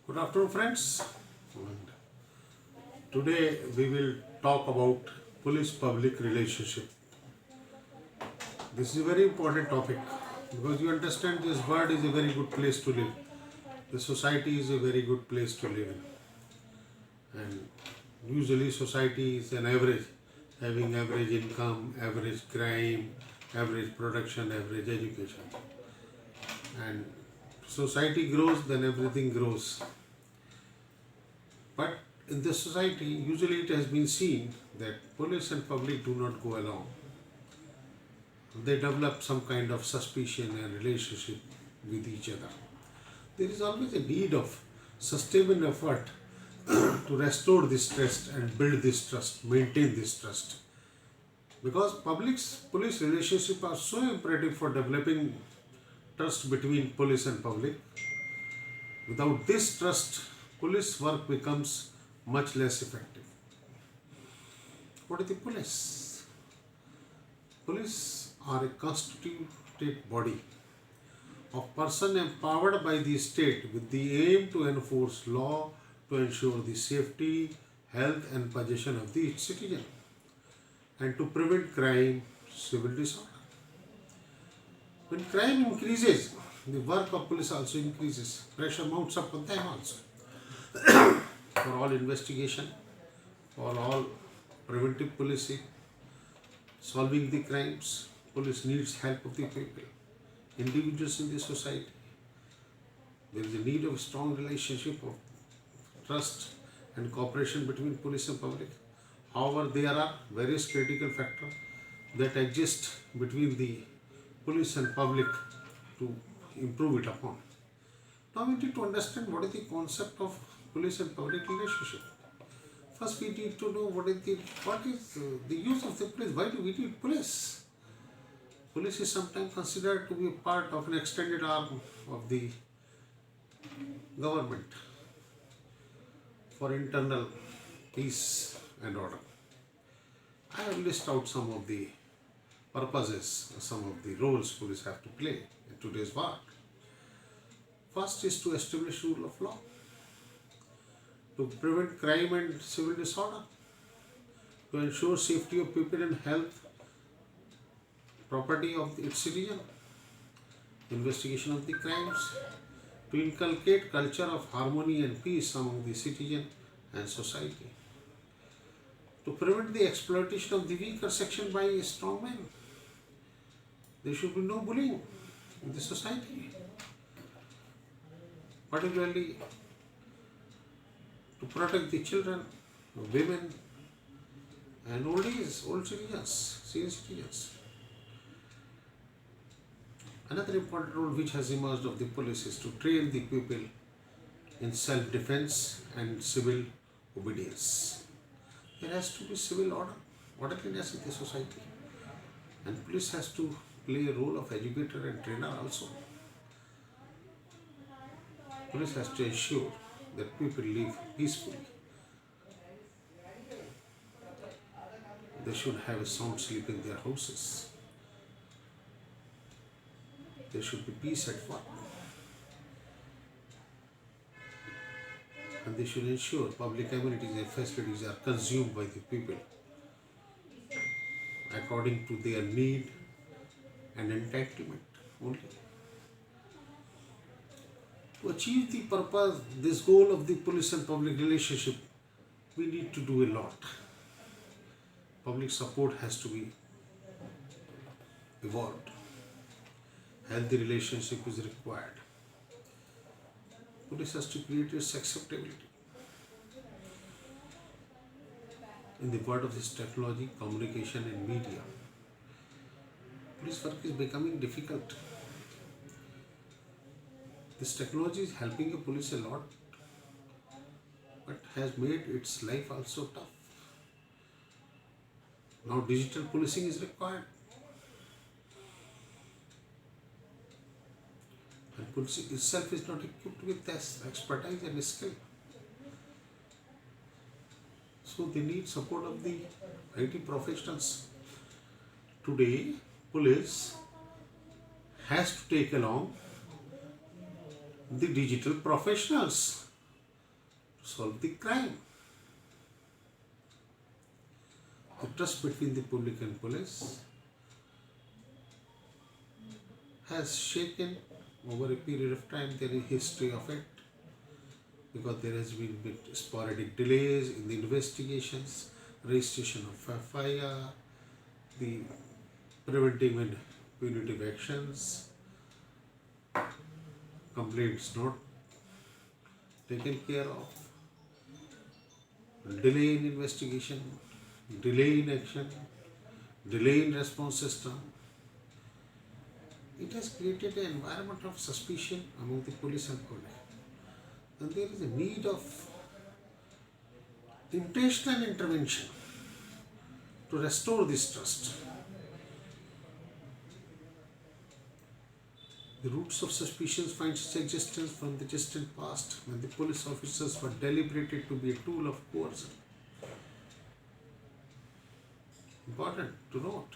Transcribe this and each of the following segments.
Good afternoon, friends. And today we will talk about police-public relationship. This is a very important topic because you understand this world is a very good place to live. The society is a very good place to live in, and usually society is an average, having average income, average crime, average production, average education. And society grows, then everything grows. But in this society, usually it has been seen that police and public do not go along. They develop some kind of suspicion and relationship with each other. There is always a need of sustained effort to restore this trust and build this trust, maintain this trust. Because public's police relationship are so imperative for developing trust between police and public. Without this trust, police work becomes much less effective. What is the police? Police are a constituted body of person empowered by the state with the aim to enforce law, to ensure the safety, health and possession of the citizen, and to prevent crime, civil disorder. When crime increases, the work of police also increases. Pressure mounts up on them also. For all investigation, for all preventive policing, solving the crimes, police needs help of the people, individuals in the society. There is a need of strong relationship of trust and cooperation between police and public. However, there are various critical factors that exist between the police and public to improve it upon. Now we need to understand what is the concept of police and public relationship. First, we need to know what is the use of the police. Why do we need police? Police is sometimes considered to be part of an extended arm of the government for internal peace and order. I have listed out some of the purposes, some of the roles police have to play in today's world. First is to establish rule of law, to prevent crime and civil disorder, to ensure safety of people and health, property of its citizen, investigation of the crimes, to inculcate culture of harmony and peace among the citizen and society, to prevent the exploitation of the weaker section by a strong man. There should be no bullying in the society, particularly to protect the children, women, and old citizens, senior citizens. Another important role which has emerged of the police is to train the people in self-defense and civil obedience. There has to be civil orderliness in the society, and police has to play a role of educator and trainer also. Police has to ensure that people live peacefully. They should have a sound sleep in their houses. There should be peace at work. And they should ensure public amenities and facilities are consumed by the people according to their need and entitlement only. To achieve the purpose, this goal of the police and public relationship, we need to do a lot. Public support has to be evolved. Healthy relationship is required. Police has to create its acceptability. In the world of this technology, communication and media, police work is becoming difficult. This technology is helping the police a lot, but has made its life also tough. Now digital policing is required. And policing itself is not equipped with this expertise and skill. So they need support of the IT professionals. Today, police has to take along the digital professionals solve the crime. The trust between the public and police has shaken over a period of time. There is history of it because there has been sporadic delays in the investigations, registration of FIR, the preventive and punitive actions, complaints not taken care of, delay in investigation, delay in action, delay in response system. It has created an environment of suspicion among the police and public. And there is a need of intentional intervention to restore this trust. The roots of suspicions find its existence from the distant past when the police officers were deliberated to be a tool of coercion. Important to note.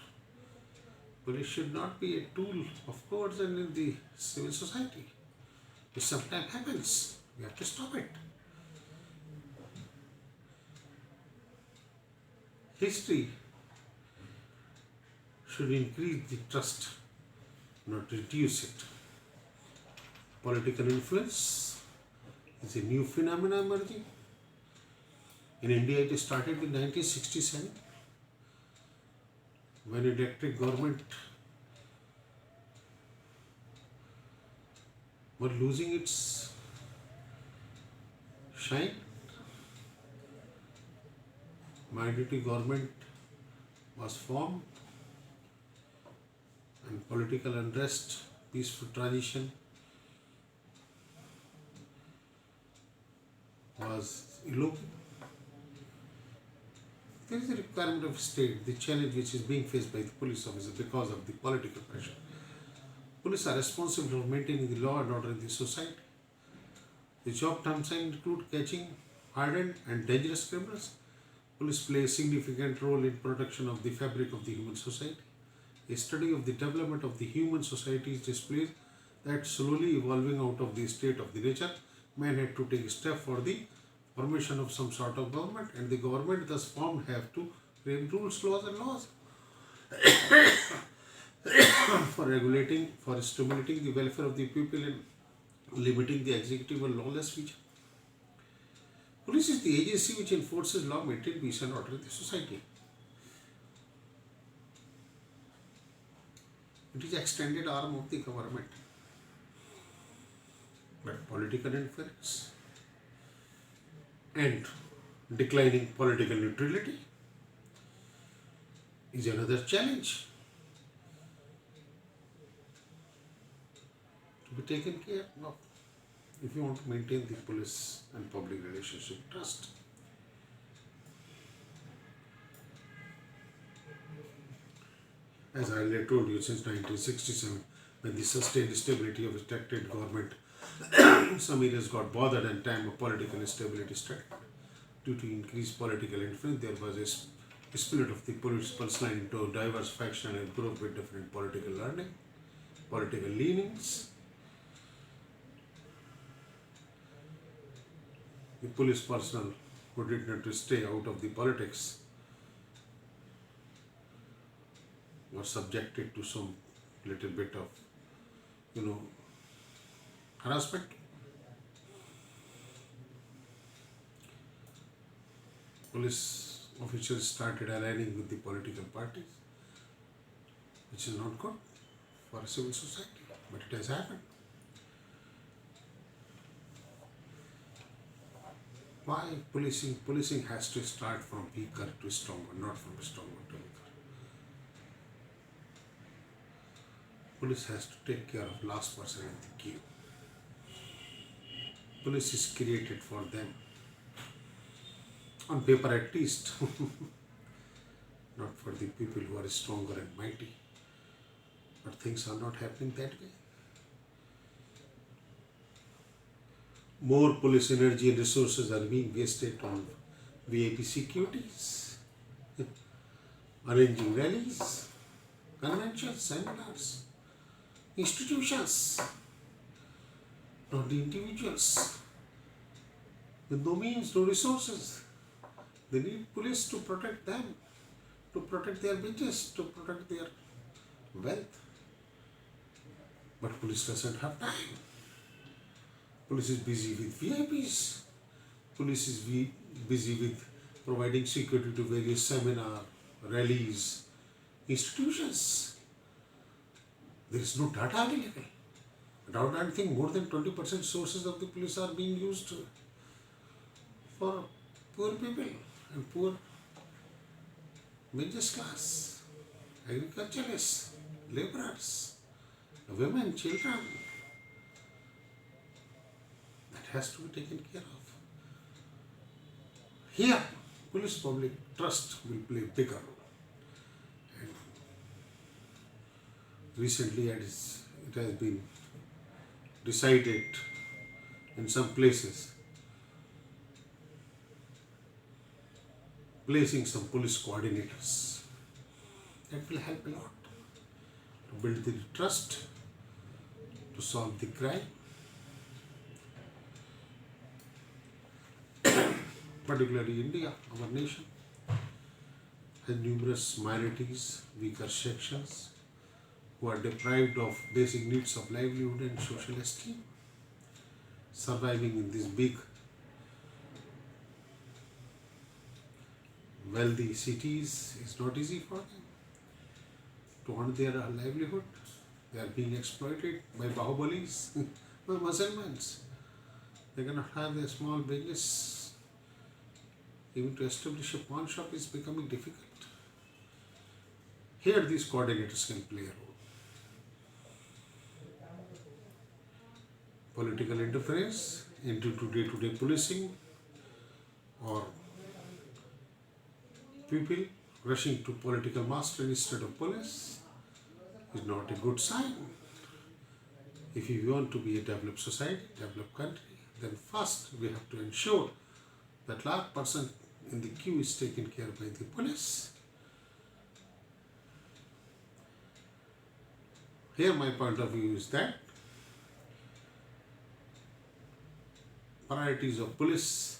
Police should not be a tool of coercion in the civil society. It sometimes happens. We have to stop it. History should increase the trust, not reduce it. Political influence is a new phenomenon emerging. In India, it started in 1967 when a elected government were losing its shine. Minority government was formed and political unrest, peaceful transition was eloping. There is a requirement of state, the challenge which is being faced by the police officers because of the political pressure. Police are responsible for maintaining the law and order in the society. The job terms include catching hardened and dangerous criminals. Police play a significant role in protection of the fabric of the human society. A study of the development of the human society displays that slowly evolving out of the state of the nature, man had to take a step for the formation of some sort of government, and the government thus formed have to frame rules, laws and laws for regulating, for stimulating the welfare of the people and limiting the executive and lawless feature. Police is the agency which enforces law, maintains peace and order in the society. It is extended arm of the government. But political influence and declining political neutrality is another challenge to be taken care of if you want to maintain the police and public relationship trust. As I earlier told you, since 1967, when the sustained stability of a elected government, some areas got bothered and time of political instability started. Due to increased political influence, there was a split of the police line into diverse faction and group with different political learning, political leanings. The police personnel who did not stay out of the politics were subjected to some little bit of, harassment. Police officials started aligning with the political parties, which is not good for a civil society, but it has happened. Why policing? Policing has to start from weaker to stronger, not from stronger to weaker. Police has to take care of last person in the queue. Police is created for them. On paper at least. Not for the people who are stronger and mighty. But things are not happening that way. More police energy and resources are being wasted on VIP securities, arranging rallies, conventions, seminars, institutions, not the individuals. with no means, no resources. They need police to protect them, to protect their business, to protect their wealth. But police doesn't have time. Police is busy with VIPs. Police is busy with providing security to various seminar, rallies, institutions. There is no data available. I don't think more than 20% sources of the police are being used for poor people and poor middle class, agriculturists, laborers, women, children. That has to be taken care of. Here, police public trust will play a bigger role. And recently, it has been decided in some places placing some police coordinators. That will help a lot to build the trust, to solve the crime. Particularly India, our nation, has numerous minorities, weaker sections who are deprived of basic needs of livelihood and social esteem. Surviving in these big, wealthy cities is not easy for them. To earn their livelihood, they are being exploited by Bahubalis, by Muslims. They cannot have a small business. Even to establish a pawn shop is becoming difficult. Here these coordinators can play a role. Political interference into day-to-day policing or people rushing to political master instead of police is not a good sign. If you want to be a developed society, developed country, then first we have to ensure that large person in the queue is taken care by the police. Here my point of view is that priorities of police,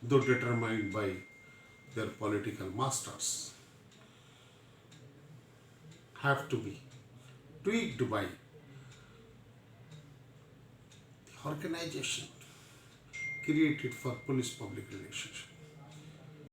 though determined by their political masters, have to be tweaked by the organization created for police public relationship.